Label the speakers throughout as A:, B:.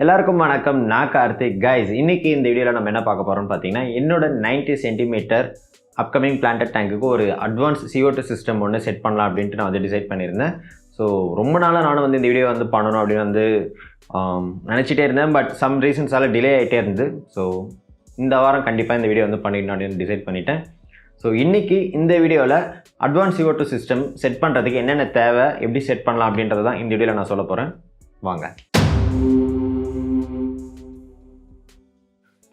A: எல்லாருக்கும் வணக்கம். நான் கார்த்திக். கைஸ், இன்னைக்கு இந்த வீடியோவில் நம்ம என்ன பார்க்க போகிறோம்னு பார்த்தீங்கன்னா, என்னோட 90 சென்டிமீட்டர் அப்கமிங் பிளான்டட் டேங்குக்கு ஒரு அட்வான்ஸ் CO2 சிஸ்டம் ஒன்று செட் பண்ணலாம் அப்படின்ட்டு நான் டிசைட் பண்ணியிருந்தேன். ஸோ ரொம்ப நாளாக நானும் இந்த வீடியோ பண்ணணும் அப்படின்னு நினச்சிட்டே இருந்தேன். பட் சம் ரீசன்ஸால் டிலே ஆகிட்டே இருந்து. ஸோ இந்த வாரம் கண்டிப்பாக இந்த வீடியோ பண்ணிடணும் அப்படின்னு டிசைட் பண்ணிட்டேன். ஸோ இன்றைக்கி இந்த வீடியோவில் அட்வான்ஸ் CO2 சிஸ்டம் செட் பண்ணுறதுக்கு என்னென்ன தேவை, எப்படி செட் பண்ணலாம் அப்படின்றது தான் இந்த வீடியோவில் நான் சொல்ல போகிறேன். வாங்க.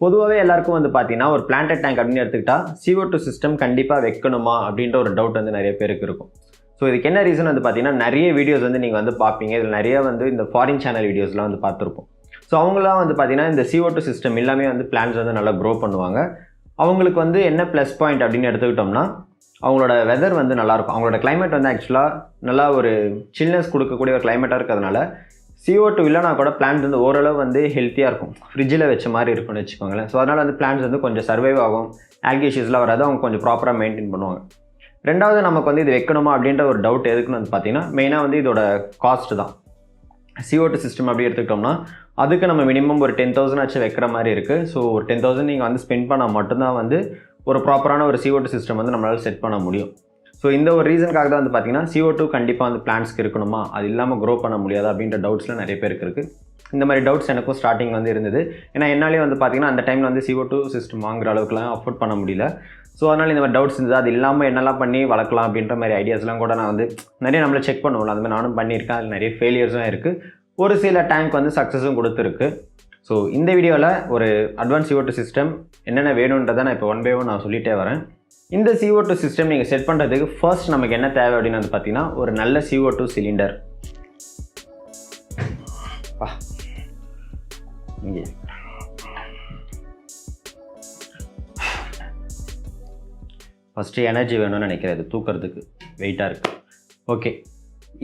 A: பொதுவாகவே எல்லாருக்கும் பார்த்தீங்கன்னா, ஒரு பிளான்டட் டேங்க் அப்படின்னு எடுத்துக்கிட்டால் CO2 சிஸ்டம் கண்டிப்பாக வைக்கணுமா அப்படின்ற ஒரு டவுட் நிறைய பேருக்கு இருக்கும். ஸோ இதுக்கு என்ன ரீசன் பார்த்தீங்கன்னா, நிறைய வீடியோஸ் நீங்கள் பார்ப்பீங்க. இதில் நிறைய இந்த ஃபாரின் சேனல் வீடியோஸ்லாம் பார்த்துருப்போம். ஸோ அவங்களாம் பார்த்தீங்கன்னா, இந்த CO2 சிஸ்டம் எல்லாமே பிளான்ஸ் நல்லா க்ரோ பண்ணுவாங்க. அவங்களுக்கு என்ன ப்ளஸ் பாயிண்ட் அப்படின்னு எடுத்துக்கிட்டோம்னா, அவங்களோட வெதர் நல்லாயிருக்கும். அவங்களோட கிளைமேட் ஆக்சுவலாக நல்லா ஒரு சில்னஸ் கொடுக்கக்கூடிய ஒரு கிளைமேட்டாக இருக்கிறதுனால CO2 இல்லைனா கூட பிளான்ட் ஓரளவு ஹெல்த்தியாக இருக்கும். ஃப்ரிட்ஜில் வச்ச மாதிரி இருக்கும்னு வச்சுக்கோங்களேன். ஸோ அதனால் பிளான்ட்ஸ் கொஞ்சம் சர்வைவ் ஆகும். ஆல்கி இஷ்யூஸ்லாம் வராது. அவங்க கொஞ்சம் ப்ராப்பராக மெயின்டைன் பண்ணுவாங்க. ரெண்டாவது, நமக்கு இது வைக்கணுமா அப்படின்ற ஒரு டவுட் எதுக்குன்னு பார்த்தீங்கன்னா, மெயினாக இதோட காஸ்ட் தான். CO2 சிஸ்டம் அப்படி எடுத்துக்கிட்டோம்னா, அதுக்கு நம்ம மினிமம் ஒரு 10,000 ஆச்சு வைக்கிற மாதிரி இருக்குது. ஸோ ஒரு 10,000 நீங்கள் ஸ்பெண்ட் பண்ணால் மட்டும்தான் ஒரு ப்ராப்பரான ஒரு CO2 சிஸ்டம் நம்மளால் செட் பண்ண முடியும். ஸோ இந்த ஒரு ரீசனுக்காக தான் பார்த்தீங்கன்னா, CO2 கண்டிப்பாக பிளான்ட்ஸ்க்கு இருக்கணுமா, அது இல்லாமல் க்ரோ பண்ண முடியாது அப்படின்ற டவுட்ஸ்லாம் நிறைய பேருக்கு இருக்குது. இந்த மாதிரி டவுட்ஸ் எனக்கும் ஸ்டார்டிங் இருந்தது. ஏன்னா என்னாலே பார்த்தீங்கன்னா, அந்த டைமில் CO2 சிஸ்டம் வாங்குற அளவுக்குலாம் அஃபோர்ட் பண்ண முடியல. ஸோ அதனால் இந்த மாதிரி டவுட்ஸ் இருந்தது. அது இல்லாமல் என்னெல்லாம் பண்ணி வளர்க்கலாம் அப்படின்ற மாதிரி ஐடியாஸ்லாம் கூட நான் நிறைய நம்மளை செக் பண்ணுவோம். அந்த மாதிரி நானும் பண்ணியிருக்கேன். அதில் நிறைய ஃபெயிலியர்ஸும் இருக்குது. ஒரு சில டேங்க் சக்ஸஸும் கொடுத்துருக்கு. ஸோ இந்த வீடியோவில் ஒரு அட்வான்ஸ் CO2 சிஸ்டம் என்னென்ன வேணுன்றதை நான் இப்போ 1 by 1 நான் சொல்லிகிட்டே வரேன். இந்த CO2 சிஸ்டம் நீங்கள் செட் பண்ணுறதுக்கு ஃபர்ஸ்ட் நமக்கு என்ன தேவை அப்படின்னு பார்த்தீங்கன்னா, ஒரு நல்ல CO2 சிலிண்டர். இங்கே ஃபஸ்ட்டு எனர்ஜி வேணும்னு நினைக்கிறேன். இது தூக்கிறதுக்கு வெயிட்டாக இருக்குது. ஓகே,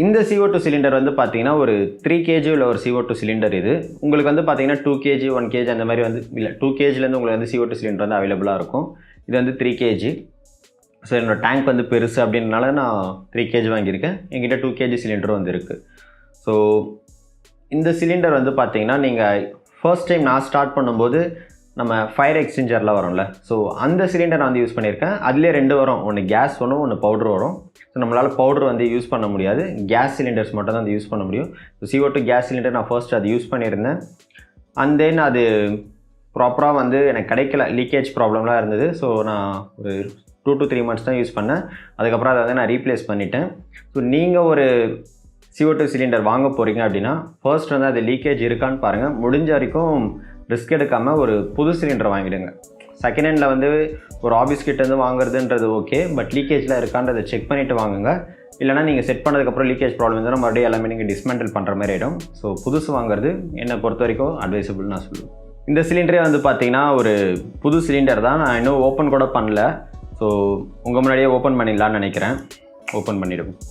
A: இந்த CO2 சிலிண்டர் பார்த்தீங்கன்னா ஒரு 3 kg உள்ள ஒரு CO2 சிலிண்டர். இது உங்களுக்கு பார்த்தீங்கன்னா 2 kg 1 kg அந்த மாதிரி இல்லை 2 kgலேருந்து உங்களுக்கு CO2 சிலிண்டர் அவைலபிளாக இருக்கும். இது 3 kg. ஸோ என்னோடய டேங்க் பெருசு அப்படின்றனால நான் 3 kg வாங்கியிருக்கேன். என்கிட்ட 2 kg சிலிண்டரும் இருக்குது. ஸோ இந்த சிலிண்டர் பார்த்தீங்கன்னா, நீங்கள் ஃபர்ஸ்ட் டைம் நான் ஸ்டார்ட் பண்ணும்போது நம்ம ஃபயர் எக்ஸ்சேஞ்சரில் வரும்ல, ஸோ அந்த சிலிண்டர் நான் யூஸ் பண்ணியிருக்கேன். அதுலேயே 2 வரும். ஒன்று கேஸ் வரும், ஒன்று பவுட்ரு வரும். ஸோ நம்மளால் பவுட்ரு யூஸ் பண்ண முடியாது. கேஸ் சிலிண்டர்ஸ் மட்டும் தான் யூஸ் பண்ண முடியும். ஸோ CO2 கேஸ் சிலிண்டர் நான் ஃபர்ஸ்ட் அது யூஸ் பண்ணியிருந்தேன். அண்ட் தென் அது ப்ராப்பராக எனக்கு கிடைக்கல. லீக்கேஜ் ப்ராப்ளம்லாம் இருந்தது. ஸோ நான் ஒரு 2 to 3 months தான் யூஸ் பண்ணேன். அதுக்கப்புறம் அதை நான் ரீப்ளேஸ் பண்ணிட்டேன். ஸோ நீங்கள் ஒரு CO2 சிலிண்டர் வாங்க போகிறீங்க அப்படின்னா, ஃபர்ஸ்ட் அது லீக்கேஜ் இருக்கான்னு பாருங்கள். முடிஞ்ச வரைக்கும் ரிஸ்க் எடுக்காமல் ஒரு புது சிலிண்டர் வாங்கிடுங்க. செகண்ட் ஹேண்டில் ஒரு ஆஃபீஸ் கிட்டேருந்து வாங்குறதுன்றது ஓகே, பட் லீக்கேஜில் இருக்கான்றதை செக் பண்ணிவிட்டு வாங்குங்க. இல்லைனா நீங்கள் செட் பண்ணதுக்கப்புறம் லீக்கேஜ் ப்ராப்ளம் இருந்தால் மறுபடியும் எல்லாமே நீங்கள் டிஸ்மேண்டில் பண்ணுற மாதிரி ஆகிடும். ஸோ புதுசு வாங்குறது என்னை பொறுத்த வரைக்கும் அட்வைசபிள் நான் சொல்லுவேன். இந்த சிலிண்டரே பார்த்தீங்கன்னா ஒரு புது சிலிண்டர் தான். நான் இன்னும் ஓப்பன் கூட பண்ணல. ஸோ உங்கள் முன்னாடியே ஓப்பன் பண்ணிடலான்னு நினைக்கிறேன். ஓப்பன் பண்ணிவிடுவோம்.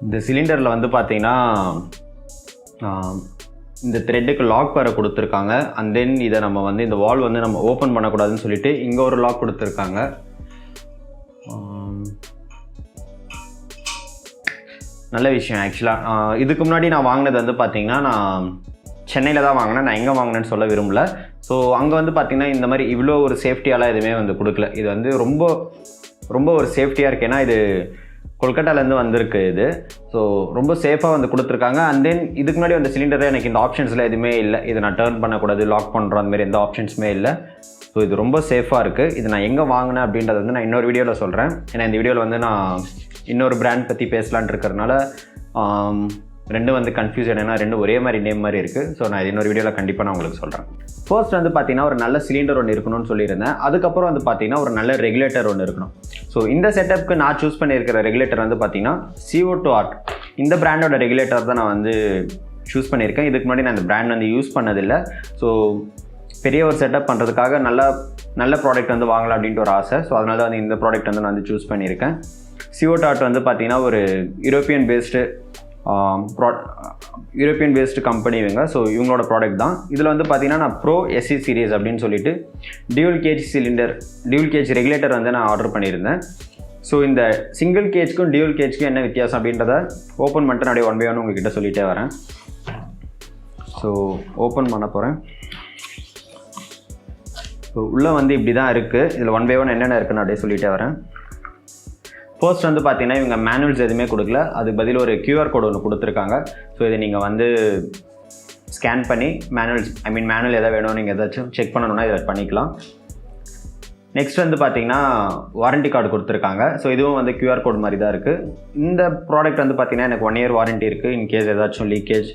A: இந்த சிலிண்டரில் பார்த்தீங்கன்னா, இந்த த்ரெட்டுக்கு லாக் வேறு கொடுத்துருக்காங்க. அண்ட் தென் இதை நம்ம இந்த வால் நம்ம ஓப்பன் பண்ணக்கூடாதுன்னு சொல்லிட்டு இங்கே ஒரு லாக் கொடுத்துருக்காங்க. நல்ல விஷயம். ஆக்சுவலாக இதுக்கு முன்னாடி நான் வாங்கினது பார்த்தீங்கன்னா, நான் சென்னையில் தான் வாங்கினேன். நான் எங்கே வாங்கினேன்னு சொல்ல விரும்பல. ஸோ அங்கே பார்த்தீங்கன்னா இந்த மாதிரி இவ்வளோ ஒரு சேஃப்டியாலாம் எதுவுமே கொடுக்கல. இது ரொம்ப ரொம்ப ஒரு சேஃப்டியாக இருக்குது. ஏன்னா இது கொல்கட்டாலேருந்து வந்திருக்கு. இது ஸோ ரொம்ப சேஃபாக கொடுத்துருக்காங்க. அண்ட் தென் இதுக்கு முன்னாடி சிலிண்டரை எனக்கு இந்த ஆப்ஷன்ஸில் எதுவுமே இல்லை. இதை நான் டர்ன் பண்ணக்கூடாது, லாக் பண்ணுறோம், அந்த மாதிரி எந்த ஆப்ஷன்ஸுமே இல்லை. ஸோ இது ரொம்ப சேஃபாக இருக்குது. இது நான் எங்கே வாங்கினேன் அப்படின்றத நான் இன்னொரு வீடியோவில் சொல்கிறேன். ஏன்னா இந்த வீடியோவில் நான் இன்னொரு பிராண்ட் பற்றி பேசலான் இருக்கிறதுனால ரெண்டும் கன்ஃபியூஷன். ஏன்னா ரெண்டும் ஒரே மாதிரி நேம் மாதிரி இருக்குது. ஸோ நான் இன்னொரு வீடியோவில் கண்டிப்பாக நான் உங்களுக்கு சொல்கிறேன். ஃபர்ஸ்ட் பார்த்தீங்கன்னா ஒரு நல்ல சிலிண்டர் ஒன்று இருக்கணும்னு சொல்லியிருந்தேன். அதுக்கப்புறம் பார்த்தீங்கன்னா ஒரு நல்ல ரெகுலேட்டர் ஒன்று இருக்கணும். ஸோ இந்த செட்டப்புக்கு நான் சூஸ் பண்ணியிருக்கிற ரெகுலேட்டர் வந்து பார்த்தீங்கன்னா CO2 ஆர்ட். இந்த பிராண்டோட ரெகுலேட்டர் தான் நான் வந்து சூஸ் பண்ணியிருக்கேன். இதுக்கு முன்னாடி நான் இந்த பிராண்ட் வந்து யூஸ் பண்ணதில்லை. ஸோ பெரிய ஒரு செட்டப் பண்ணுறதுக்காக நல்ல ப்ராடக்ட் வந்து வாங்கலாம் அப்படின்ட்டு ஒரு ஆசை. ஸோ அதனால வந்து இந்த ப்ராடக்ட் வந்து நான் வந்து சூஸ் பண்ணியிருக்கேன். CO2 ஆர்ட் வந்து பார்த்தீங்கன்னா ஒரு யூரோப்பியன் பேஸ்டு கம்பெனி இவங்க. ஸோ இவங்களோட ப்ராடக்ட் தான். இதில் வந்து பார்த்தீங்கன்னா நான் ப்ரோ SC சீரீஸ் அப்படின்னு சொல்லிட்டு டியூல் கேஜ் ரெகுலேட்டர் வந்து நான் ஆர்டர் பண்ணியிருந்தேன். ஸோ இந்த சிங்கிள் கேஜ்க்கும் டியூல் கேஜ்க்கும் என்ன வித்தியாசம் அப்படின்றத ஓப்பன் பண்ணிட்டு நான் அப்படியே 1 by 1 உங்ககிட்ட சொல்லிகிட்டே வரேன். ஸோ ஓப்பன் பண்ண போகிறேன். ஸோ உள்ளே வந்து இப்படி தான் இருக்குது. இதில் 1 by 1 என்னென்ன இருக்குன்னு அப்படியே சொல்லிகிட்டே வரேன். ஃபர்ஸ்ட் வந்து பார்த்தீங்கன்னா இவங்க மேனுவல்ஸ் எதுவுமே கொடுக்கல. அதுக்கு பதில் ஒரு QR கோடு ஒன்று கொடுத்துருக்காங்க. ஸோ இதை நீங்கள் வந்து ஸ்கேன் பண்ணி மேனுவல் எதாவது வேணும் நீங்கள் எதாச்சும் செக் பண்ணணுன்னா இதை பண்ணிக்கலாம். நெக்ஸ்ட் வந்து பார்த்தீங்கன்னா வாரண்டி கார்டு கொடுத்துருக்காங்க. ஸோ இதுவும் வந்து QR கோடு மாதிரி தான் இருக்குது. இந்த ப்ராடக்ட் வந்து பார்த்தீங்கன்னா எனக்கு 1 year வாரண்டி இருக்குது. இன்கேஸ் ஏதாச்சும் லீக்கேஜ்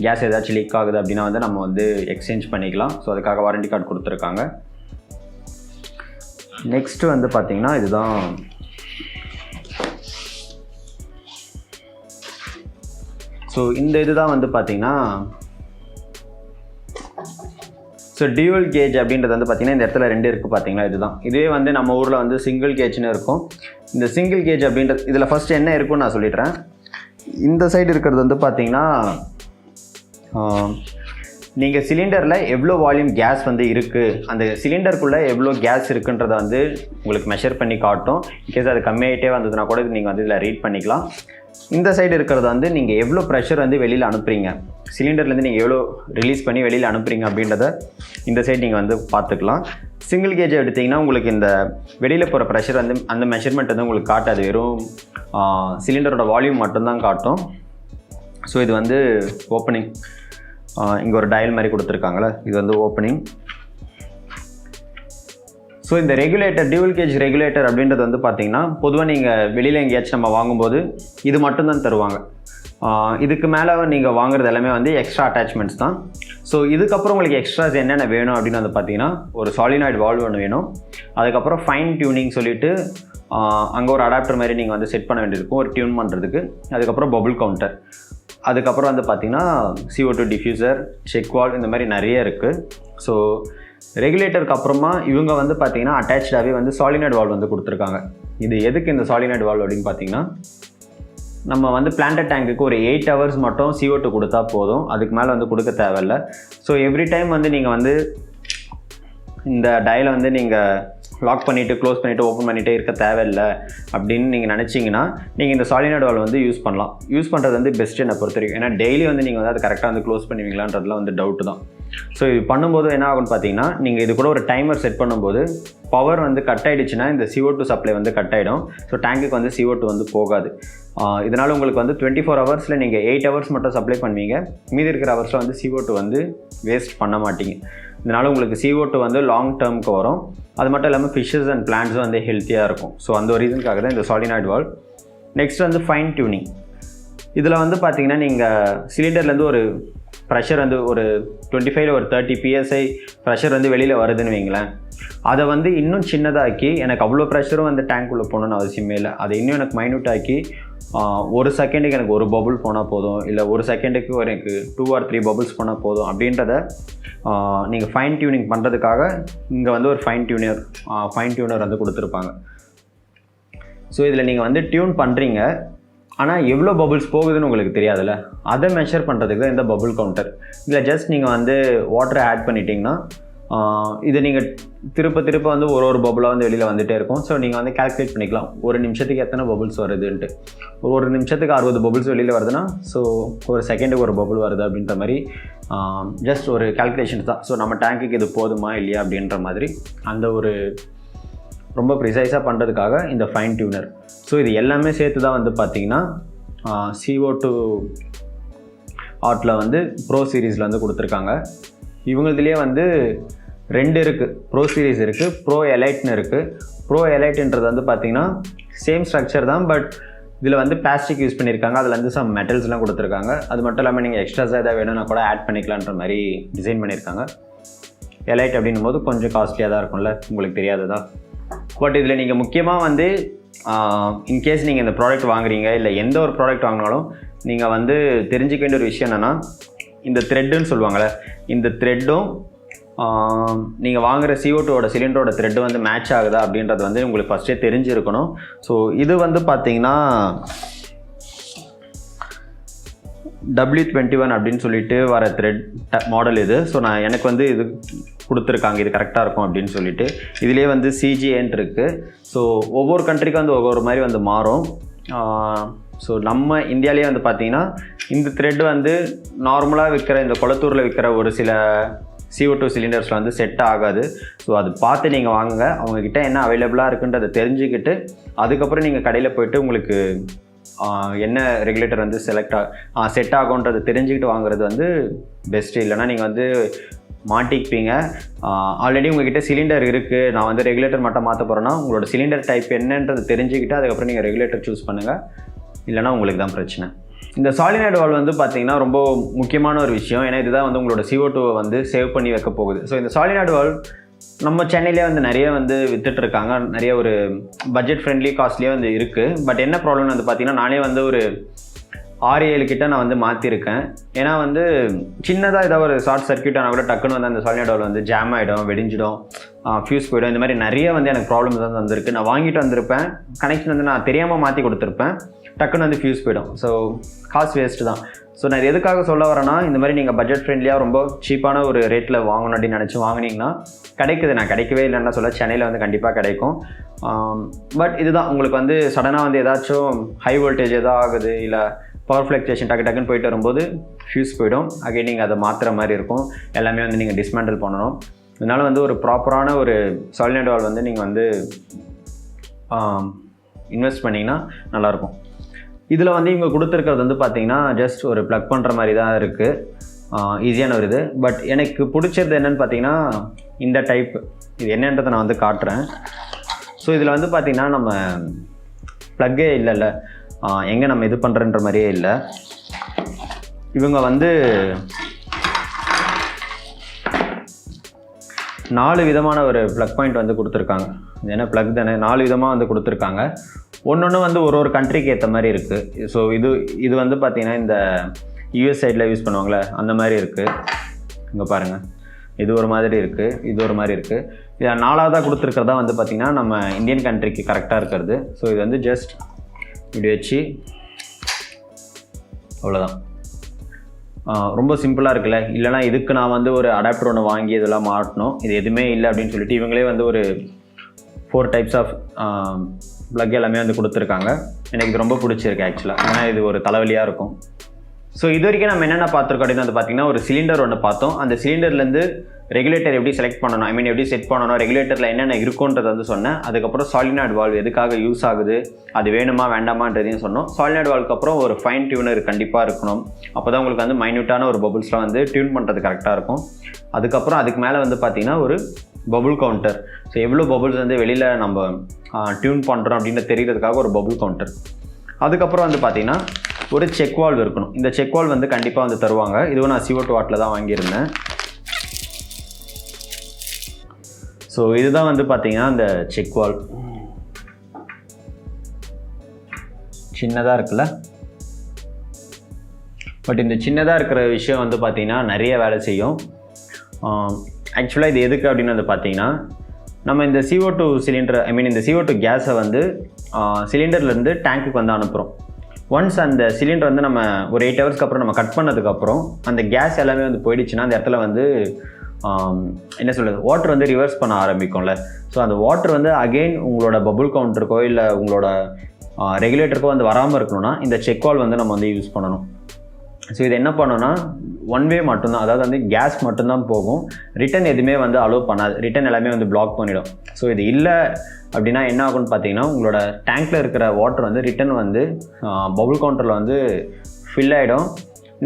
A: கேஸ் ஏதாச்சும் லீக் ஆகுது அப்படின்னா வந்து நம்ம வந்து எக்ஸ்சேஞ்ச் பண்ணிக்கலாம். ஸோ அதுக்காக வாரண்டி கார்டு கொடுத்துருக்காங்க. நெக்ஸ்ட்டு வந்து பார்த்தீங்கன்னா இதுதான் ஸோ இந்த இதுதான் வந்து பார்த்தீங்கன்னா ஸோ டியூவல் கேஜ் அப்படின்றது வந்து பார்த்தீங்கன்னா இந்த இடத்துல 2 இருக்குது பார்த்தீங்களா, இதுதான். இதுவே வந்து நம்ம ஊரில் வந்து சிங்கிள் கேஜ்னு இருக்கும். இந்த சிங்கிள் கேஜ் அப்படின்றது இதில் ஃபஸ்ட்டு என்ன இருக்குன்னு நான் சொல்லிடுறேன். இந்த சைடு இருக்கிறது வந்து பார்த்தீங்கன்னா நீங்கள் சிலிண்டரில் எவ்வளோ வால்யூம் கேஸ் வந்து இருக்குது, அந்த சிலிண்டருக்குள்ளே எவ்வளோ கேஸ் இருக்குன்றதை வந்து உங்களுக்கு மெஷர் பண்ணி காட்டும். இன்கேஸ் அது கம்மியாகிட்டே வந்ததுன்னா கூட நீங்கள் வந்து இதில் ரீட் பண்ணிக்கலாம். இந்த சைடு இருக்கிறது வந்து நீங்கள் எவ்வளோ ப்ரெஷர் வந்து வெளியில் அனுப்புறீங்க, சிலிண்டர்லேருந்து நீங்கள் எவ்வளோ ரிலீஸ் பண்ணி வெளியில் அனுப்புறீங்க அப்படின்றத இந்த சைடு நீங்கள் வந்து பார்த்துக்கலாம். சிங்கிள் கேஜ் எடுத்திங்கன்னா உங்களுக்கு இந்த வெளியில் போகிற ப்ரெஷர் வந்து அந்த மெஷர்மெண்ட் வந்து உங்களுக்கு காட்டாது. வெறும் சிலிண்டரோட வால்யூம் மட்டும்தான் காட்டும். ஸோ இது வந்து ஓப்பனிங். இங்கே ஒரு டயல் மாதிரி கொடுத்துருக்காங்களே, இது வந்து ஓப்பனிங். ஸோ இந்த ரெகுலேட்டர் டியூவல் கேஜ் ரெகுலேட்டர் அப்படின்றது வந்து பார்த்தீங்கன்னா பொதுவாக நீங்கள் வெளியில் எங்கேயாச்சும் நம்ம வாங்கும்போது இது மட்டும்தான் தருவாங்க. இதுக்கு மேலே நீங்கள் வாங்குறது எல்லாமே வந்து எக்ஸ்ட்ரா அட்டாச்மெண்ட்ஸ் தான். ஸோ இதுக்கப்புறம் உங்களுக்கு எக்ஸ்ட்ராஸ் என்னென்ன வேணும் அப்படின்னு வந்து பார்த்தீங்கன்னா ஒரு சாலினாய்டு வால்வ் ஒன்று வேணும். அதுக்கப்புறம் ஃபைன் டியூனிங் சொல்லிவிட்டு அங்கே ஒரு அடாப்டர் மாதிரி நீங்கள் வந்து செட் பண்ண வேண்டியிருக்கும் ஒரு டியூன் பண்ணுறதுக்கு. அதுக்கப்புறம் பபுள் கவுண்டர், அதுக்கப்புறம் வந்து பார்த்திங்கன்னா CO2 டிஃப்யூசர், செக் வால்வ், இந்த மாதிரி நிறைய இருக்குது. ஸோ ரெகுலேட்டருக்கு அப்புறமா இவங்க வந்து பார்த்திங்கன்னா அட்டாச்சாகவே வந்து சாலினாய்டு வால்வ் வந்து கொடுத்துருக்காங்க. இது எதுக்கு இந்த சாலினாய்டு வால்வ் அப்படின்னு பார்த்தீங்கன்னா நம்ம வந்து பிளான்ட் டேங்குக்கு ஒரு 8 hours மட்டும் CO2 கொடுத்தா போதும், அதுக்கு மேலே வந்து கொடுக்க தேவையில்லை. ஸோ எவ்ரி டைம் வந்து நீங்கள் வந்து இந்த டயலை வந்து நீங்கள் லாக் பண்ணிவிட்டு க்ளோஸ் பண்ணிவிட்டு ஓப்பன் பண்ணிகிட்டே இருக்க தேவையில்லை அப்படின்னு நீங்கள் நினச்சிங்கன்னா நீங்கள் இந்த சாலினாய்டு வால்வ் வந்து யூஸ் பண்ணலாம். யூஸ் பண்ணுறது வந்து பெஸ்ட்டு என்னை பொறுத்த வரைக்கும். ஏன்னா டெய்லி வந்து நீங்கள் வந்து அது கரெக்டாக வந்து க்ளோஸ் பண்ணுவீங்களான்றதுலாம் வந்து டவுட்டு தான். ஸோ இது பண்ணும்போது என்ன ஆகும்னு பார்த்தீங்கன்னா நீங்கள் இது கூட ஒரு டைமர் செட் பண்ணும்போது பவர் வந்து கட் ஆகிடுச்சுன்னா இந்த CO2 சப்ளை வந்து கட் ஆகிடும். ஸோ டேங்குக்கு வந்து CO2 வந்து போகாது. இதனால் உங்களுக்கு வந்து 24 hours நீங்கள் 8 hours மட்டும் சப்ளை பண்ணுவீங்க. மீதி இருக்கிற ஹவர்ஸில் வந்து CO2 வந்து வேஸ்ட் பண்ண மாட்டீங்க. இதனால் உங்களுக்கு CO2 வந்து லாங் டேர்முக்கு வரும். அது மட்டும் இல்லாமல் ஃபிஷ்ஷஸ் அண்ட் பிளான்ட்ஸும் வந்து ஹெல்த்தியாக இருக்கும். ஸோ அந்த ஒரு ரீசனுக்காக தான் இந்த சாலினாய்டு வால்வ். நெக்ஸ்ட் வந்து ஃபைன் டியூனிங். இதில் வந்து பார்த்தீங்கன்னா நீங்கள் சிலிண்டர்லேருந்து ஒரு ப்ரெஷர் வந்து ஒரு 25 or 30 PSI ப்ரெஷர் வந்து வெளியில் வருதுன்னு வைங்களேன். அதை வந்து இன்னும் சின்னதாக்கி எனக்கு அவ்வளோ ப்ரெஷரும் வந்து டேங்க்குள்ளே போகணுன்னு அவசியமே இல்லை. அதை இன்னும் எனக்கு மைன்யூட் ஆக்கி ஒரு செகண்டுக்கு எனக்கு ஒரு பபுள் போனால் போதும், இல்லை ஒரு செகண்டுக்கு எனக்கு 2 or 3 பபுள்ஸ் போனால் போதும் அப்படின்றத நீங்கள் ஃபைன் டியூனிங் பண்ணுறதுக்காக இங்கே வந்து ஒரு ஃபைன் டியூனர் வந்து கொடுத்துருப்பாங்க. ஸோ இதில் நீங்கள் வந்து டியூன் பண்ணுறீங்க, ஆனால் எவ்வளோ பபுள்ஸ் போகுதுன்னு உங்களுக்கு தெரியாதுல்ல, அதை மெஷர் பண்ணுறதுக்கு தான் இந்த பபுள் கவுண்டர். இதில் ஜஸ்ட் நீங்கள் வந்து வாட்டரை ஆட் பண்ணிட்டீங்கன்னா இதை நீங்கள் திருப்ப வந்து ஒரு பபுளாக வந்து வெளியில் வந்துகிட்டே இருக்கும். ஸோ நீங்கள் வந்து கால்குலேட் பண்ணிக்கலாம் ஒரு நிமிஷத்துக்கு எத்தனை பபுள்ஸ் வருதுன்ட்டு. ஒரு நிமிஷத்துக்கு 60 பபுள்ஸ் வெளியில் வருதுன்னா ஸோ ஒரு செகண்டுக்கு ஒரு பபுள் வருது அப்படின்ற மாதிரி ஜஸ்ட் ஒரு கால்குலேஷன்ஸ் தான். ஸோ நம்ம டேங்க்குக்கு இது போதுமா இல்லையா அப்படின்ற மாதிரி அந்த ஒரு ரொம்ப ப்ரிசைஸாக பண்ணுறதுக்காக இந்த ஃபைன் டியூனர். ஸோ இது எல்லாமே சேர்த்து தான் வந்து பார்த்திங்கன்னா CO2 ஆர்ட்டில் வந்து ப்ரோ சீரீஸில் வந்து கொடுத்துருக்காங்க. இவங்களதுலேயே வந்து 2 இருக்குது. ப்ரோ சீரீஸ் இருக்குது, ப்ரோ எலைட்னு இருக்குது. ப்ரோ எலைட்ன்றது வந்து பார்த்திங்கன்னா சேம் ஸ்ட்ரக்சர் தான், பட் இதில் வந்து பிளாஸ்டிக் யூஸ் பண்ணியிருக்காங்க. அதில் வந்து சம் மெட்டல்ஸ்லாம் கொடுத்துருக்காங்க. அது மட்டும் இல்லாமல் நீங்கள் எக்ஸ்ட்ராஸாக எதாவது வேணும்னா கூட ஆட் பண்ணிக்கலான்ற மாதிரி டிசைன் பண்ணியிருக்காங்க. எலைட் அப்படின்னும் போது கொஞ்சம் காஸ்ட்லியாக தான் இருக்கும்ல, உங்களுக்கு தெரியாததா. பட் இதில் நீங்கள் முக்கியமாக வந்து இன்கேஸ் நீங்கள் இந்த ப்ராடக்ட் வாங்குறீங்க இல்லை எந்த ஒரு ப்ராடக்ட் வாங்கினாலும் நீங்கள் வந்து தெரிஞ்சுக்க வேண்டிய ஒரு விஷயம் என்னென்னா, இந்த த்ரெட்டுன்னு சொல்லுவாங்கள்ல, இந்த த்ரெட்டும் நீங்கள் வாங்குகிற CO2 சிலிண்டரோட த்ரெட்டு வந்து மேட்ச் ஆகுதா அப்படின்றது வந்து உங்களுக்கு ஃபஸ்ட்டே தெரிஞ்சிருக்கணும். ஸோ இது வந்து பார்த்தீங்கன்னா W21 அப்படின்னு சொல்லிட்டு வர த்ரெட் மாடல் இது. ஸோ எனக்கு வந்து இது கொடுத்துருக்காங்க, இது கரெக்டாக இருக்கும் அப்படின்னு சொல்லிட்டு. இதிலே வந்து CGN இருக்குது. ஸோ ஒவ்வொரு கண்ட்ரிக்கும் வந்து ஒவ்வொரு மாதிரி வந்து மாறும். ஸோ நம்ம இந்தியாவிலே வந்து பார்த்திங்கன்னா இந்த த்ரெட் வந்து நார்மலாக விற்கிற இந்த குளத்தூரில் விற்கிற ஒரு சில CO2 சிலிண்டர்ஸில் வந்து செட் ஆகாது. ஸோ அது பார்த்து நீங்கள் வாங்குங்க. அவங்கக்கிட்ட என்ன அவைலபிளாக இருக்குன்றதை தெரிஞ்சுக்கிட்டு அதுக்கப்புறம் நீங்கள் கடையில் போய்ட்டு உங்களுக்கு என்ன ரெகுலேட்டர் வந்து செட் ஆகுன்றதை தெரிஞ்சுக்கிட்டு வாங்குறது வந்து பெஸ்ட்டு. இல்லைனா நீங்கள் வந்து மாட்டிப்பீங்க. ஆல்ரெடி உங்கள்கிட்ட சிலிண்டர் இருக்குது, நான் வந்து ரெகுலேட்டர் மட்டும் மாற்ற போகிறேன்னா உங்களோட சிலிண்டர் டைப் என்னன்றது தெரிஞ்சுக்கிட்டு அதுக்கப்புறம் நீங்கள் ரெகுலேட்டர் சூஸ் பண்ணுங்கள். இல்லைனா உங்களுக்கு தான் பிரச்சனை. இந்த சாலினாய்டு வால்வ் வந்து பார்த்திங்கன்னா ரொம்ப முக்கியமான ஒரு விஷயம். ஏன்னா இதுதான் வந்து உங்களோட CO2 வந்து சேவ் பண்ணி வைக்க போகுது. ஸோ இந்த சாலினாய்டு வால்வ் நம்ம சென்னையிலே வந்து நிறைய வந்து விற்றுட்ருக்காங்க. நிறைய ஒரு பட்ஜெட் ஃப்ரெண்ட்லி காஸ்ட்லியே வந்து இருக்குது. பட் என்ன ப்ராப்ளம்னு வந்து பார்த்திங்கன்னா, நானே வந்து ஒரு 6-7 கிட்ட நான் வந்து மாற்றிருக்கேன். ஏன்னா வந்து சின்னதாக ஏதாவது ஒரு ஷார்ட் சர்க்யூட் ஆனால் கூட டக்குன்னு வந்து அந்த சாலினாய்டு வால்வ் வந்து ஜாம் ஆகிடும், வெடிஞ்சிடும், ஃபியூஸ் போய்டும். இந்த மாதிரி நிறைய வந்து எனக்கு ப்ராப்ளம்ஸ் வந்து வந்திருக்கு. நான் வாங்கிட்டு வந்திருப்பேன், கனெக்ஷன் வந்து நான் தெரியாமல் மாற்றி கொடுத்துருப்பேன், டக்குன்னு வந்து ஃபியூஸ் போய்டும். ஸோ காசு வேஸ்ட்டு தான். ஸோ நான் எதுக்காக சொல்ல வரேன்னா, இந்த மாதிரி நீங்கள் பட்ஜெட் ஃப்ரெண்ட்லியாக ரொம்ப சீப்பான ஒரு ரேட்டில் வாங்கணும் அப்படின்னு நினச்சி வாங்கினீங்கன்னா கிடைக்குது. நான் கிடைக்கவே இல்லைன்னா சொல்ல, சென்னையில் வந்து கண்டிப்பாக கிடைக்கும். பட் இதுதான் உங்களுக்கு வந்து சடனாக வந்து ஏதாச்சும் ஹை வோல்டேஜ் எதாவது ஆகுது, இல்லை பவர் ஃப்ளக்சுவேஷன் டக்குன்னு போயிட்டு வரும்போது ஃபியூஸ் போய்டும். அகைன் நீங்கள் அதை மாற்றுற மாதிரி இருக்கும். எல்லாமே வந்து நீங்கள் டிஸ்மேண்டில் பண்ணணும். இதனால் வந்து ஒரு ப்ராப்பரான ஒரு சாலினாய்டு வால்வ் வந்து நீங்கள் வந்து இன்வெஸ்ட் பண்ணிங்கன்னா நல்லாயிருக்கும். இதில் வந்து இவங்க கொடுத்துருக்கிறது வந்து பார்த்திங்கன்னா ஜஸ்ட் ஒரு ப்ளக் பண்ணுற மாதிரி தான் இருக்குது. ஈஸியான ஒரு இது. பட் எனக்கு பிடிச்சது என்னென்னு பார்த்தீங்கன்னா இந்த டைப். இது என்னன்றதை நான் வந்து காட்டுறேன். ஸோ இதில் வந்து பார்த்திங்கன்னா நம்ம ப்ளக்கே இல்லைல்ல, எங்கே நம்ம இது பண்ணுறன்ற மாதிரியே இல்லை. இவங்க வந்து 4 விதமான ஒரு ப்ளக் பாயிண்ட் வந்து கொடுத்துருக்காங்க. இது என்ன ப்ளக் தானே, 4 விதமாக வந்து கொடுத்துருக்காங்க. ஒன்று வந்து ஒரு கண்ட்ரிக்கு ஏற்ற மாதிரி இருக்குது. ஸோ இது வந்து பார்த்திங்கன்னா இந்த US சைடில் யூஸ் பண்ணுவாங்களே அந்த மாதிரி இருக்குது. இங்கே பாருங்கள், இது ஒரு மாதிரி இருக்குது, இது ஒரு மாதிரி இருக்குது. இது 4வதாக கொடுத்துருக்கிறதா வந்து பார்த்திங்கன்னா நம்ம இந்தியன் கண்ட்ரிக்கு கரெக்டாக இருக்கிறது. ஸோ இது வந்து ஜஸ்ட் இப்படி வச்சு அவ்வளோதான். ரொம்ப சிம்பிளாக இருக்குல்ல. இல்லைனா இதுக்கு நான் வந்து ஒரு அடாப்டர் ஒன்று வாங்கி இதெல்லாம் மாட்டணும். இது எதுவுமே இல்லை அப்படின்னு சொல்லிட்டு இவங்களே வந்து ஒரு 4 டைப்ஸ் ஆஃப் ப்ளக் எல்லாமே வந்து கொடுத்துருக்காங்க. எனக்கு இது ரொம்ப பிடிச்சிருக்கு ஆக்சுவலாக. ஏன்னா இது ஒரு தலைவலியாக இருக்கும். ஸோ இது வரைக்கும் நம்ம என்னென்ன பார்த்துருக்கோம் அப்படின்னு வந்து பார்த்திங்கன்னா, ஒரு சிலிண்டர் ஒன்று பார்த்தோம். அந்த சிலிண்டர்லேருந்து ரெகுலேட்டர் எப்படி செலக்ட் பண்ணணும், எப்படி செட் பண்ணணும், ரெகுலேட்டரில் என்னென்ன இருக்குன்றதை வந்து சொன்னேன். அதுக்கப்புறம் சாலினாய்டு வால்வ் எதுக்காக யூஸ் ஆகுது, அது வேணுமா வேண்டாமான்றதையும் சொன்னோம். சாலினாய்டு வால்வுக்கு அப்புறம் ஒரு ஃபைன் டியூனர் கண்டிப்பாக இருக்கணும். அப்போ தான் உங்களுக்கு வந்து மைன்யூட்டான ஒரு பபுள்ஸ்லாம் வந்து டியூன் பண்ணுறது கரெக்டாக இருக்கும். அதுக்கப்புறம் அதுக்கு மேலே வந்து பார்த்திங்கன்னா ஒரு பபுள் கவுண்டர். ஸோ எவ்வளோ பபுள்ஸ் வந்து வெளியில் நம்ம டியூன் பண்ணுறோம் அப்படின்னு தெரிகிறதுக்காக ஒரு பபுள் கவுண்டர். அதுக்கப்புறம் வந்து பார்த்திங்கன்னா ஒரு செக் வால்வ் இருக்கணும். இந்த செக் வால்வ் வந்து கண்டிப்பாக வந்து தருவாங்க. இதுவும் நான் CO2 வாட்டில் தான் வாங்கியிருந்தேன். ஸோ இதுதான் வந்து பார்த்திங்கன்னா இந்த செக் வால்வ். சின்னதாக இருக்குல்ல, பட் இந்த சின்னதாக இருக்கிற விஷயம் வந்து பார்த்திங்கன்னா நிறைய வேலை செய்யும். ஆக்சுவலாக இது எதுக்கு அப்படின்னு வந்து பார்த்திங்கன்னா, நம்ம இந்த CO2 சிலிண்டர் இந்த CO2 கேஸை வந்து சிலிண்டர்லேருந்து டேங்க்குக்கு வந்து அனுப்புகிறோம். ஒன்ஸ் அந்த சிலிண்டர் வந்து நம்ம ஒரு 8 ஹவர்ஸ்க்கு அப்புறம் நம்ம கட் பண்ணதுக்கப்புறம் அந்த கேஸ் எல்லாமே வந்து போயிடுச்சுன்னா அந்த இடத்துல வந்து என்ன சொல்கிறது, வாட்டர் வந்து ரிவர்ஸ் பண்ண ஆரம்பிக்கும்ல. ஸோ அந்த வாட்டர் வந்து அகெயின் உங்களோட பபுள் கவுண்டருக்கோ இல்லை உங்களோட ரெகுலேட்டருக்கோ வந்து வராமல் இருக்கணும்னா இந்த செக் வால்வ் வந்து நம்ம வந்து யூஸ் பண்ணணும். ஸோ இது என்ன பண்ணோன்னா ஒன் வே மட்டும்தான், அதாவது வந்து கேஸ் மட்டும்தான் போகும். ரிட்டன் எதுவுமே வந்து அலோவ் பண்ணாது. ரிட்டன் எல்லாமே வந்து பிளாக் பண்ணிடும். ஸோ இது இல்லை அப்படின்னா என்ன ஆகும்னு பார்த்தீங்கன்னா, உங்களோட டேங்க்கில் இருக்கிற வாட்டர் வந்து ரிட்டன் வந்து பபுள் கவுண்டரில் வந்து ஃபில் ஆகிடும்.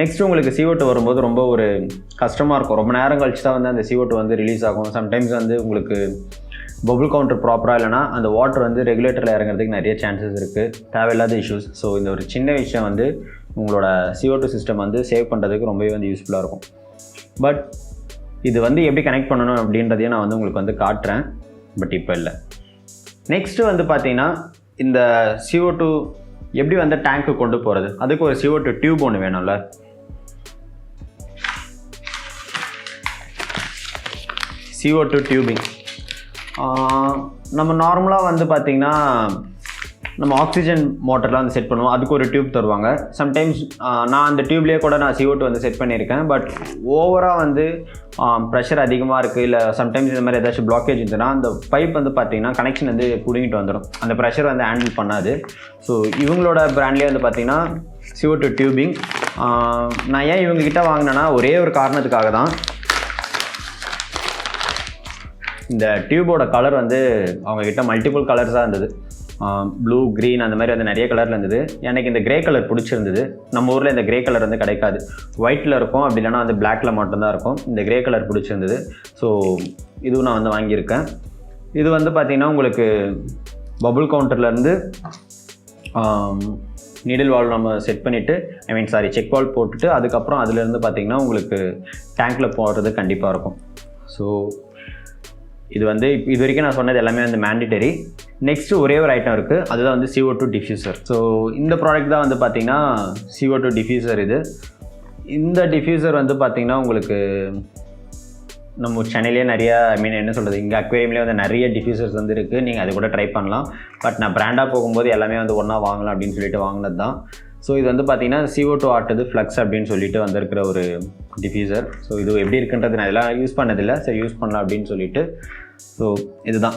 A: நெக்ஸ்ட்டு உங்களுக்கு CO2 வரும்போது ரொம்ப ஒரு கஷ்டமாக இருக்கும். ரொம்ப நேரம் கழிச்சு தான் வந்து அந்த CO2 வந்து ரிலீஸ் ஆகும். சம்டைம்ஸ் வந்து உங்களுக்கு பபுள் கவுண்டர் ப்ராப்பராக இல்லைனா அந்த வாட்டர் வந்து ரெகுலேட்டரில் இறங்குறதுக்கு நிறைய சான்சஸ் இருக்குது, தேவையில்லாத இஷ்யூஸ். ஸோ இந்த ஒரு சின்ன விஷயம் வந்து உங்களோட CO2 சிஸ்டம் வந்து சேவ் பண்ணுறதுக்கு ரொம்பவே வந்து யூஸ்ஃபுல்லாக இருக்கும். பட் இது வந்து எப்படி கனெக்ட் பண்ணணும் அப்படின்றதையும் நான் வந்து உங்களுக்கு வந்து காட்டுறேன். பட் இப்போ இல்லை. நெக்ஸ்ட்டு வந்து பார்த்தீங்கன்னா இந்த CO2 எப்படி வந்து டேங்க்கு கொண்டு போகிறது, அதுக்கு ஒரு CO2 டியூப் ஒன்று வேணும்ல. CO2 டியூபிங் நம்ம நார்மலாக வந்து பார்த்திங்கன்னா நம்ம ஆக்சிஜன் மோட்டர்லாம் வந்து செட் பண்ணுவோம், அதுக்கு ஒரு டியூப் தருவாங்க. சம்டைம்ஸ் நான் அந்த டியூப்லேயே கூட நான் CO2 வந்து செட் பண்ணியிருக்கேன். பட் ஓவராக வந்து ப்ரெஷர் அதிகமாக இருக்குது, இல்லை சம்டைம்ஸ் இந்த மாதிரி ஏதாச்சும் பிளாக்கேஜ் இருந்துச்சுன்னா அந்த பைப் வந்து பார்த்திங்கன்னா கனெக்ஷன் வந்து பிடிங்கிட்டு வந்துடும், அந்த ப்ரெஷர் வந்து ஹேண்டில் பண்ணாது. ஸோ இவங்களோட பிராண்ட்லேயே வந்து பார்த்திங்கன்னா CO2 டியூபிங் நான் ஏன் இவங்ககிட்ட வாங்கினேன்னா ஒரே ஒரு காரணத்துக்காக தான். இந்த டியூபோட கலர் வந்து அவங்கக்கிட்ட மல்டிபிள் கலர்ஸாக இருந்தது, ப்ளூ, க்ரீன் அந்த மாதிரி வந்து நிறைய கலரில் இருந்தது. எனக்கு இந்த க்ரே கலர் பிடிச்சிருந்தது. நம்ம ஊரில் இந்த க்ரே கலர் வந்து கிடைக்காது, ஒயிட்டில் இருக்கும், அப்படி இல்லைனா வந்து பிளாக்கில் மட்டும்தான் இருக்கும். இந்த க்ரே கலர் பிடிச்சிருந்தது. ஸோ இதுவும் நான் வந்து வாங்கியிருக்கேன். இது வந்து பார்த்திங்கன்னா உங்களுக்கு பபுள் கவுண்டர்லேருந்து நீடில் வால்வ் நம்ம செட் பண்ணிவிட்டு செக் வால்வ் போட்டுட்டு அதுக்கப்புறம் அதுலேருந்து பார்த்திங்கன்னா உங்களுக்கு டேங்க்கில் போடுறது கண்டிப்பாக இருக்கும். ஸோ இது வந்து இது வரைக்கும் நான் சொன்னது எல்லாமே வந்து மேண்டிட்டரி. நெக்ஸ்ட்டு ஒரே ஒரு ஐட்டம் இருக்குது, அதுதான் வந்து CO2 டிஃப்யூசர். ஸோ இந்த ப்ராடக்ட் தான் வந்து பார்த்திங்கன்னா CO2 டிஃப்யூசர். இந்த டிஃப்யூசர் வந்து பார்த்திங்கன்னா உங்களுக்கு நம்ம சென்னையிலே நிறையா என்ன சொல்கிறது, இங்கே அக்வேரியம்லேயே வந்து நிறைய டிஃப்யூசர்ஸ் வந்து இருக்குது, நீங்கள் அது கூட ட்ரை பண்ணலாம். பட் நான் பிராண்டாக போகும்போது எல்லாமே வந்து ஒன்றா வாங்கலாம் அப்படின்னு சொல்லிட்டு வாங்கினது தான். ஸோ இது வந்து பார்த்திங்கன்னா CO2 ஆட்டுது ஃப்ளக்ஸ் அப்படின்னு சொல்லிட்டு வந்திருக்கிற ஒரு டிஃப்யூசர். ஸோ இது எப்படி இருக்குன்றது நான் இதெல்லாம் யூஸ் பண்ணதில்லை, சரி யூஸ் பண்ணலாம் அப்படின்னு சொல்லிட்டு. ஸோ இதுதான்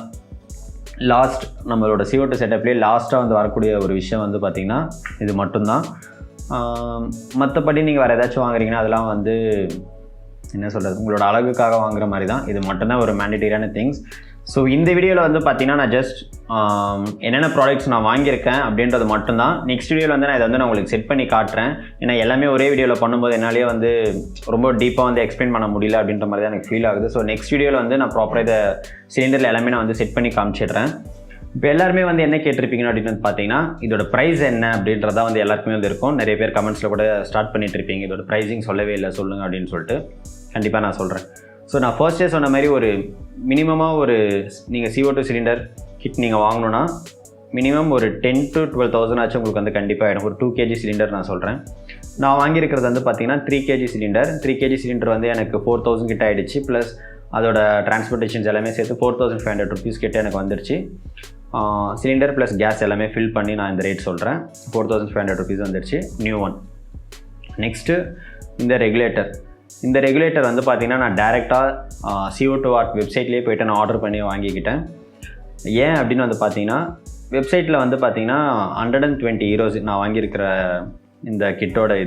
A: லாஸ்ட் நம்மளோட CO2 செட்டப்லேயே லாஸ்ட்டாக வந்து வரக்கூடிய ஒரு விஷயம் வந்து பார்த்திங்கன்னா இது மட்டும்தான். மற்றபடி நீங்கள் வேறு ஏதாச்சும் வாங்குறீங்கன்னா அதெல்லாம் வந்து என்ன சொல்கிறது, உங்களோட அழகுக்காக வாங்குற மாதிரி தான். இது மட்டும்தான் ஒரு மேண்டிட்டரியான திங்ஸ். ஸோ இந்த வீடியோவில் வந்து பார்த்திங்கன்னா நான் ஜஸ்ட் என்னென்ன ப்ராடக்ட்ஸ் நான் வாங்கியிருக்கேன் அப்படின்றது மட்டும்தான். நெக்ஸ்ட் வீடியோவில் வந்து நான் இதை வந்து நான் உங்களுக்கு செட் பண்ணி காட்டுறேன். ஏன்னா எல்லாமே ஒரே வீடியோவில் பண்ணும்போது என்னாலே வந்து ரொம்ப டீப்பாக வந்து எக்ஸ்பிளைன் பண்ண முடியல அப்படின்ற மாதிரி தான் எனக்கு ஃபீல் ஆகுது. ஸோ நெக்ஸ்ட் வீடியோவில் வந்து நான் ப்ராப்பராக இதை சிலிண்டரில் எல்லாமே நான் வந்து செட் பண்ணி காமிச்சிடுறேன். இப்போ எல்லாருமே வந்து என்ன கேட்டிருப்பீங்க அப்படின்னு வந்து பார்த்தீங்கன்னா இதோட ப்ரைஸ் என்ன அப்படின்றதான் வந்து எல்லாருக்குமே வந்து இருக்கும். நிறைய பேர் கமெண்ட்ஸில் கூட ஸ்டார்ட் பண்ணிட்டு இருப்பீங்க, இதோட ப்ரைஸிங் சொல்லவே இல்லை சொல்லுங்கள் அப்படின்னு சொல்லிட்டு. கண்டிப்பாக நான் சொல்கிறேன். ஸோ நான் ஃபர்ஸ்டே சொன்ன மாதிரி ஒரு மினிமமாக ஒரு நீங்கள் CO2 சிலிண்டர் கிட் நீங்கள் வாங்கணுன்னா மினிமம் ஒரு 10,000 to 12,000 ஆச்சு உங்களுக்கு வந்து கண்டிப்பாக ஆகிடும். ஒரு 2 kg சிலிண்டர் நான் சொல்கிறேன். நான் வாங்கியிருக்கிறது வந்து பார்த்திங்கன்னா 3 kg சிலிண்டர். 3 kg சிலிண்டர் வந்து எனக்கு 4,000 கிட்ட ஆகிடுச்சு. ப்ளஸ் அதோட டிரான்ஸ்போர்ட்டேஷன்ஸ் எல்லாமே சேர்த்து 4,500 rupees கிட்ட எனக்கு வந்துருச்சு. சிலிண்டர் ப்ளஸ் கேஸ் எல்லாமே ஃபில் பண்ணி நான் இந்த ரேட் சொல்கிறேன். 4,500 rupees வந்துருச்சு, நியூ ஒன். நெக்ஸ்ட்டு இந்த ரெகுலேட்டர் வந்து பார்த்திங்கன்னா நான் டேரெக்டாக CO2 ஆர்ட் வெப்சைட்லேயே போய்ட்டு நான் ஆர்டர் பண்ணி வாங்கிக்கிட்டேன். ஏன் அப்படின்னு வந்து பார்த்திங்கன்னா வெப்சைட்டில் வந்து பார்த்திங்கன்னா 120 euros நான் வாங்கியிருக்கிற இந்த கிட்டோட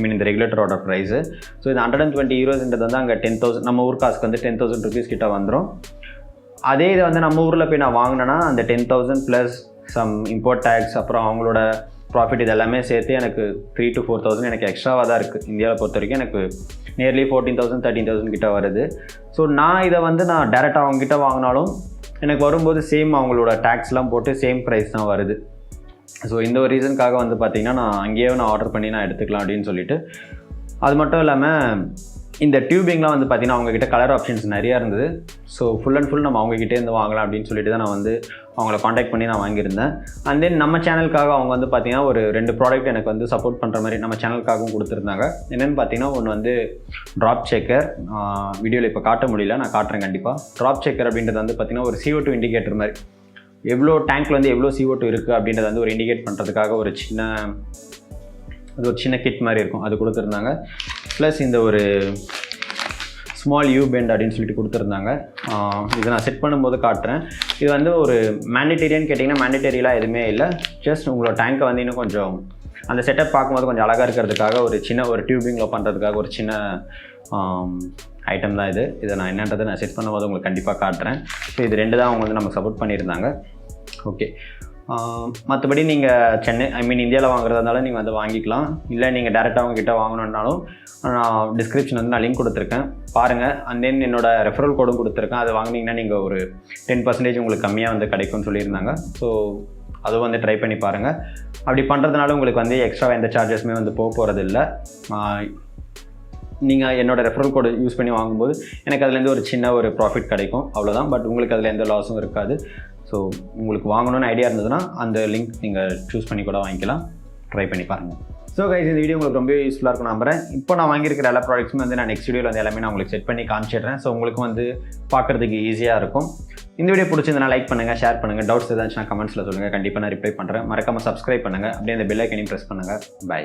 A: இந்த ரெகுலேட்டரோட ப்ரைஸு. ஸோ இது 120 euros வந்து அங்கே 10,000 நம்ம ஊர் காசுக்கு வந்து 10,000 rupees கிட்ட வந்துடும். அதே இதை வந்து நம்ம ஊரில் போய் நான் வாங்கினேன்னா அந்த 10,000 ப்ளஸ் சம் இம்போர்ட் டேக்ஸ் அப்புறம் அவங்களோட ப்ராஃபிட் இது எல்லாமே சேர்த்து எனக்கு 3,000 to 4,000 எனக்கு எக்ஸ்ட்ராவாக தான் இருக்குது. இந்தியாவில் பொறுத்த வரைக்கும் எனக்கு நியர்லி 14,000 13,000 கிட்ட வருது. ஸோ நான் இதை வந்து நான் டேரெக்டாக அவங்ககிட்ட வாங்கினாலும் எனக்கு வரும்போது சேம் அவங்களோட டேக்ஸ்லாம் போட்டு சேம் ப்ரைஸ் தான் வருது. ஸோ இந்த ஒரு ரீசனுக்காக வந்து பார்த்திங்கன்னா நான் அங்கேயே நான் ஆர்டர் பண்ணி நான் எடுத்துக்கலாம் அப்படின்னு சொல்லிட்டு. அது மட்டும் இல்லாமல் இந்த டியூபிங்லாம் வந்து பார்த்திங்கன்னா அவங்கக்கிட்ட கலர் ஆப்ஷன்ஸ் நிறையா இருந்தது. ஸோ ஃபுல் அண்ட் ஃபுல் நம்ம அவங்ககிட்டேருந்து வாங்கலாம் அப்படின்னு சொல்லிட்டு தான் நான் வந்து அவங்கள காண்டாக்ட் பண்ணி நான் வாங்கியிருந்தேன். அண்ட் தென் நம்ம சேனலுக்காக அவங்க வந்து பார்த்திங்கன்னா ஒரு 2 ப்ராடக்ட் எனக்கு வந்து சப்போர்ட் பண்ணுற மாதிரி நம்ம சேனலுக்காகவும் கொடுத்துருந்தாங்க. என்னென்னு பார்த்தீங்கன்னா ஒன்று வந்து ட்ராப் செக்கர். வீடியோவில் இப்போ காட்ட முடியல, நான் காட்டுறேன் கண்டிப்பாக. ட்ராப் செக்கர் அப்படின்றது வந்து பார்த்திங்கன்னா ஒரு CO2 இண்டிகேட்டர் மாதிரி, எவ்வளோ டேங்க்கில் வந்து எவ்வளோ CO2 இருக்குது அப்படின்றத வந்து ஒரு இண்டிகேட் பண்ணுறதுக்காக ஒரு சின்ன கிட் மாதிரி இருக்கும், அது கொடுத்துருந்தாங்க. ப்ளஸ் இந்த ஒரு ஸ்மால் யூ பெண்ட் அப்படின்னு சொல்லிட்டு கொடுத்துருந்தாங்க. இதை நான் செட் பண்ணும்போது காட்டுறேன். இது வந்து ஒரு மேண்டிட்டரியான்னு கேட்டிங்கன்னா மேண்டிட்டரியெலாம் எதுவுமே இல்லை. ஜஸ்ட் உங்களோட டேங்க்கை வந்து இன்னும் கொஞ்சம் அந்த செட்டப் பார்க்கும்போது கொஞ்சம் அழகாக இருக்கிறதுக்காக ஒரு டியூபிங்கில் பண்ணுறதுக்காக ஒரு சின்ன ஐட்டம் தான் இது. இதை நான் என்னன்றதை நான் செட் பண்ணும்போது உங்களுக்கு கண்டிப்பாக காட்டுறேன். ஸோ இது 2 தான் அவங்க வந்து நமக்கு சப்போர்ட் பண்ணியிருந்தாங்க. ஓகே, மற்றபடி நீங்கள் இந்தியாவில் வாங்குறதா இருந்தாலும் நீங்கள் வந்து வாங்கிக்கலாம். இல்லை நீங்கள் டேரெக்டாக அவங்ககிட்ட வாங்கணுன்னாலும் நான் டிஸ்கிரிப்ஷன் வந்து நான் லிங்க் கொடுத்துருக்கேன், பாருங்கள். அண்ட் தென் என்னோடய ரெஃபரல் கோடும் கொடுத்துருக்கேன். அதை வாங்கினீங்கன்னா நீங்கள் ஒரு 10% உங்களுக்கு கம்மியாக வந்து கிடைக்கும்னு சொல்லியிருந்தாங்க. ஸோ அதுவும் வந்து ட்ரை பண்ணி பாருங்கள். அப்படி பண்ணுறதுனால உங்களுக்கு வந்து எக்ஸ்ட்ரா எந்த சார்ஜஸுமே வந்து போகிறதில்ல. நீங்கள் என்னோடய ரெஃபரல் கோடு யூஸ் பண்ணி வாங்கும்போது எனக்கு அதுலேருந்து ஒரு சின்ன ப்ராஃபிட் கிடைக்கும், அவ்வளோதான். பட் உங்களுக்கு அதில் எந்த லாஸும் இருக்காது. ஸோ ஸோ உங்களுக்கு வாங்கணும்னு ஐடியா இருந்ததுன்னா அந்த லிங்க் நீங்கள் சூஸ் பண்ணி கூட வாங்கிக்கலாம். ட்ரை பண்ணி பாருங்கள். ஸோ கைஸ், இந்த வீடியோ உங்களுக்கு ரொம்ப யூஸ்ஃபுல்லாக இருக்கும் நம்புறேன். இப்போ நான் வாங்கியிருக்கிற எல்லா ப்ராடக்ட்ஸுமே வந்து நான் நெக்ஸ்ட் வீடியோவில் வந்து எல்லாமே நான் உங்களுக்கு செட் பண்ணி காமிச்சிடுறேன். ஸோ உங்களுக்கு வந்து பார்க்குறதுக்கு ஈஸியாக இருக்கும். இந்த வீடியோ பிடிச்சிருந்தா லைக் பண்ணுங்கள், ஷேர் பண்ணுங்கள். டவுட்ஸ் ஏதாச்சும் கமெண்ட்ஸில் சொல்லுங்கள், கண்டிப்பாக நான் ரிப்ளை பண்ணுறேன். மறக்காமல் சப்ஸ்கிரைப் பண்ணுங்கள், அப்படியே அந்த பெல் ஐக்கனையும் ப்ரெஸ் பண்ணுங்கள். பை.